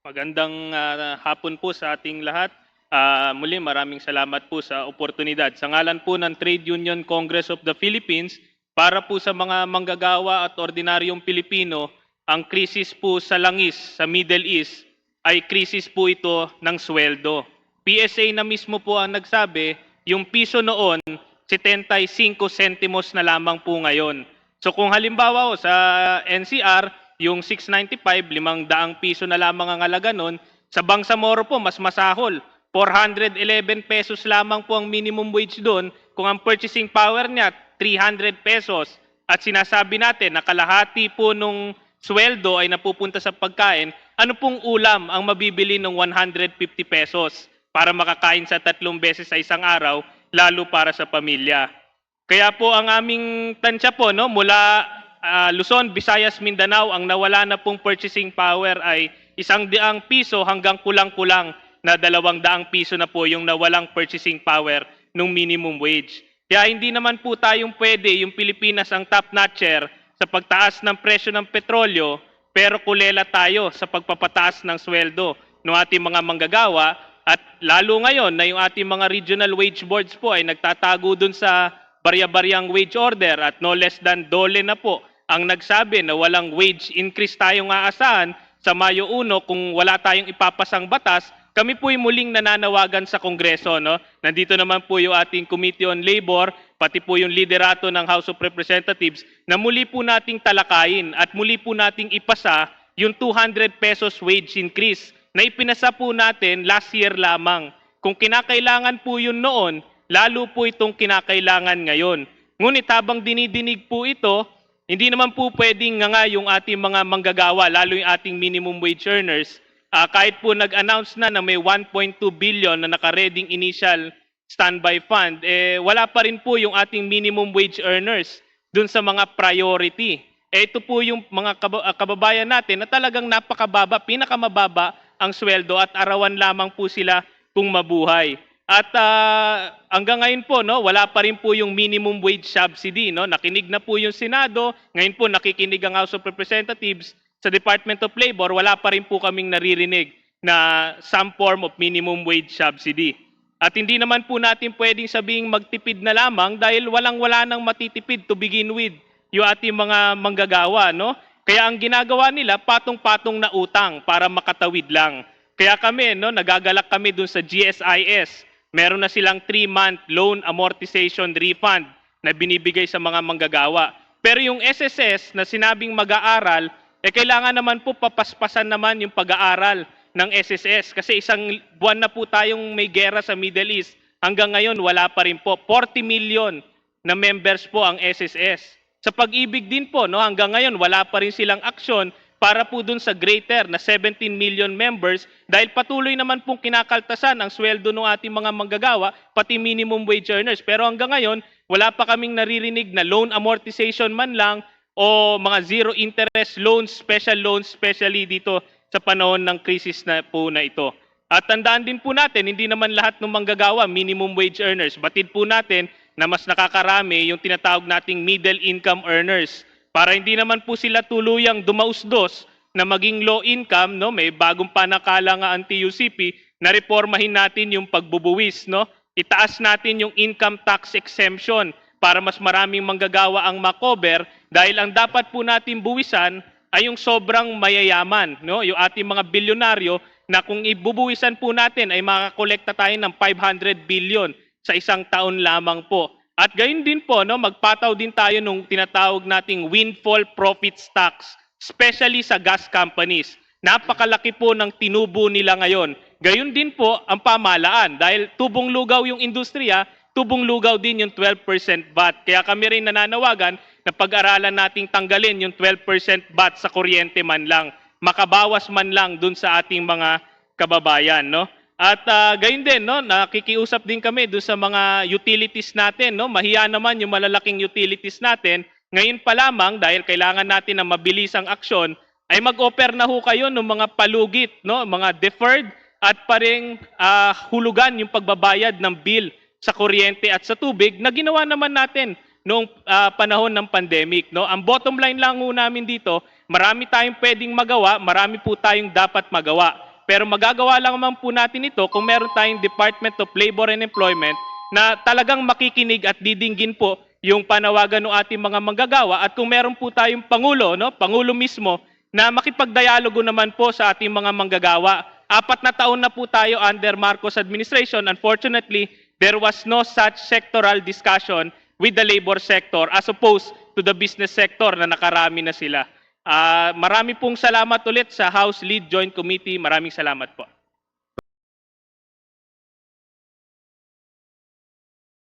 Magandang hapon po sa ating lahat. Muli maraming salamat po sa oportunidad. Sa ngalan po ng Trade Union Congress of the Philippines, para po sa mga manggagawa at ordinaryong Pilipino, ang krisis po sa langis sa Middle East ay krisis po ito ng sweldo. PSA na mismo po ang nagsabi, yung piso noon, 75 sentimos na lamang po ngayon. So kung halimbawa sa NCR, yung 695, 500 piso na lamang ang halaga nun. Sa Bangsamoro po, mas masahol. 411 pesos lamang po ang minimum wage doon. Kung ang purchasing power niya, 300 pesos. At sinasabi natin na kalahati po nung sweldo ay napupunta sa pagkain, ano pong ulam ang mabibili ng 150 pesos para makakain sa 3 beses sa isang araw, lalo para sa pamilya. Kaya po ang aming tansya po no, mula Luzon, Visayas, Mindanao, ang nawala na pong purchasing power ay 100 piso hanggang kulang-kulang na 200 piso na po yung nawalang purchasing power ng minimum wage. Kaya hindi naman po tayong pwede yung Pilipinas ang top notcher sa pagtaas ng presyo ng petrolyo pero kulela tayo sa pagpapataas ng sweldo ng ating mga manggagawa at lalo ngayon na yung ating mga regional wage boards po ay nagtatago dun sa barya-baryang wage order at no less than dole na po ang nagsabi na walang wage increase tayong aasahan sa Mayo 1 kung wala tayong ipapasang batas, kami po'y muling nananawagan sa Kongreso. No? Nandito naman po yung ating Committee on Labor, pati po yung liderato ng House of Representatives, na muli po nating talakayin at muli po nating ipasa yung 200 pesos wage increase na ipinasa po natin last year lamang. Kung kinakailangan po yun noon, lalo po itong kinakailangan ngayon. Ngunit habang dinidinig po ito, hindi naman po pwedeng nga yung ating mga manggagawa, lalo yung ating minimum wage earners, kahit po nag-announce na may 1.2 billion na nakareding initial standby fund, wala pa rin po yung ating minimum wage earners dun sa mga priority. Ito po yung mga kababayan natin na talagang napakababa, pinakamababa ang sweldo at arawan lamang po sila kung mabuhay. At hanggang ngayon po, no, wala pa rin po yung minimum wage subsidy. No? Nakinig na po yung Senado, ngayon po nakikinig ang House of Representatives. Sa Department of Labor, wala pa rin po kaming naririnig na some form of minimum wage subsidy. At hindi naman po natin pwedeng sabing magtipid na lamang dahil walang-wala nang matitipid to begin with yung ating mga manggagawa. No? Kaya ang ginagawa nila, patong-patong na utang para makatawid lang. Kaya kami, no, nagagalak kami dun sa GSIS. Meron na silang 3-month loan amortization refund na binibigay sa mga manggagawa. Pero yung SSS na sinabing mag-aaral, kailangan naman po papaspasan naman yung pag-aaral ng SSS kasi isang buwan na po tayong may gera sa Middle East. Hanggang ngayon wala pa rin po. 40 million na members po ang SSS. Sa pag-ibig din po, no, hanggang ngayon wala pa rin silang aksyon para po dun sa greater na 17 million members dahil patuloy naman pong kinakaltasan ang sweldo ng ating mga manggagawa, pati minimum wage earners. Pero hanggang ngayon, wala pa kaming naririnig na loan amortization man lang o mga zero interest loans, special loans, especially dito sa panahon ng krisis na po na ito. At tandaan din po natin, hindi naman lahat ng manggagawa minimum wage earners. Batid po natin na mas nakakarami yung tinatawag nating middle income earners para hindi naman po sila tuluyang dumausdos na maging low income, no? May bagong panakala nga ang TUCP na reformahin natin yung pagbubuwis, no? Itaas natin yung income tax exemption para mas maraming manggagawa ang makover dahil ang dapat po natin buwisan ay yung sobrang mayayaman, no? Yung ating mga bilyonaryo na kung ibubuwisan po natin ay makakolekta tayo ng 500 billion sa isang taon lamang po. At gayon din po, no, magpataw din tayo nung tinatawag nating windfall profits tax, especially sa gas companies. Napakalaki po ng tinubo nila ngayon. Gayon din po ang pamahalaan dahil tubong lugaw yung industriya, tubong lugaw din yung 12% VAT. Kaya kami rin nananawagan na pag-aralan nating tanggalin yung 12% VAT sa kuryente man lang. Makabawas man lang dun sa ating mga kababayan, no? At gayon din, no, nakikiusap din kami doon sa mga utilities natin. No? Mahiya naman yung malalaking utilities natin. Ngayon pa lamang, dahil kailangan natin ng mabilisang aksyon, ay mag-offer na ho kayo ng mga palugit, no? Mga deferred at paring hulugan yung pagbabayad ng bill sa kuryente at sa tubig na ginawa naman natin noong panahon ng pandemic. No? Ang bottom line lang ho namin dito, marami tayong pwedeng magawa, marami po tayong dapat magawa. Pero magagawa lang naman po natin ito kung meron tayong Department of Labor and Employment na talagang makikinig at didinggin po yung panawagan ng ating mga manggagawa, at kung meron po tayong Pangulo, no, Pangulo mismo, na makipagdialogo naman po sa ating mga manggagawa. 4 na taon na po tayo under Marcos administration. Unfortunately, there was no such sectoral discussion with the labor sector as opposed to the business sector na nakarami na sila. Marami pong salamat ulit sa House Lead Joint Committee. Maraming salamat po.